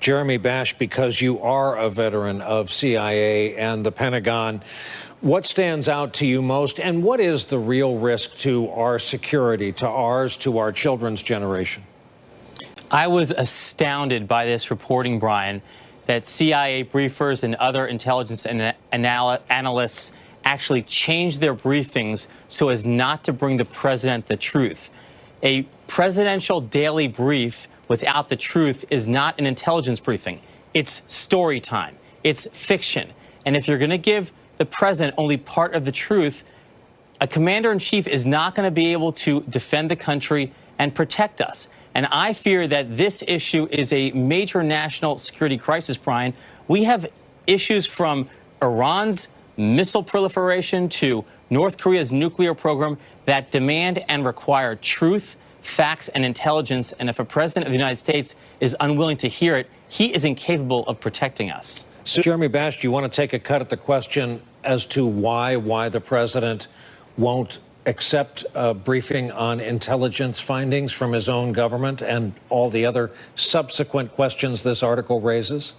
Jeremy Bash, because you are a veteran of CIA and the Pentagon, what stands out to you most, and what is the real risk to our security, to ours, to our children's generation? I was astounded by this reporting, Brian, that CIA briefers and other intelligence analysts actually changed their briefings so as not to bring the president the truth. A presidential daily brief without the truth is not an intelligence briefing. It's story time. It's fiction. And if you're going to give the president only part of the truth, a commander-in-chief is not going to be able to defend the country and protect us. And I fear that this issue is a major national security crisis, Brian. We have issues from Iran's missile proliferation to North Korea's nuclear program that demand and require truth, facts, and intelligence. And if a president of the United States is unwilling to hear it, he is incapable of protecting us. So, Jeremy Bash, do you want to take a cut at the question as to why the president won't accept a briefing on intelligence findings from his own government and all the other subsequent questions this article raises?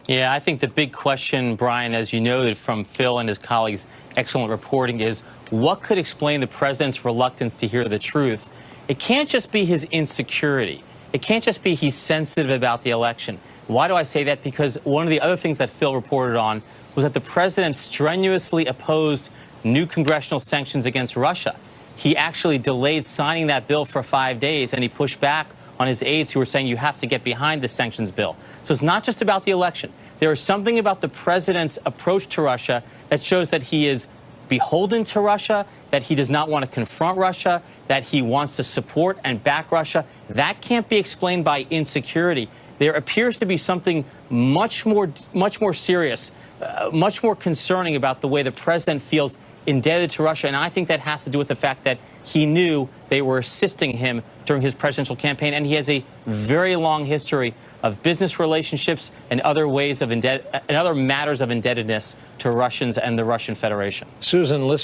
Yeah, I think the big question, Brian, as you noted from Phil and his colleagues' excellent reporting, is what could explain the president's reluctance to hear the truth? It can't just be his insecurity. It can't just be he's sensitive about the election. Why do I say that? Because one of the other things that Phil reported on was that the president strenuously opposed new congressional sanctions against Russia. He actually delayed signing that bill for 5 days, and he pushed back on his aides who were saying you have to get behind the sanctions bill. So it's not just about the election. There is something about the president's approach to Russia that shows that he is beholden to Russia, that he does not want to confront Russia, that he wants to support and back Russia. That can't be explained by insecurity. There appears to be something much more serious, much more concerning about the way the president feels indebted to Russia. And I think that has to do with the fact that he knew they were assisting him during his presidential campaign. And he has a very long history of business relationships and other ways of other matters of indebtedness to Russians and the Russian Federation. Susan, listen.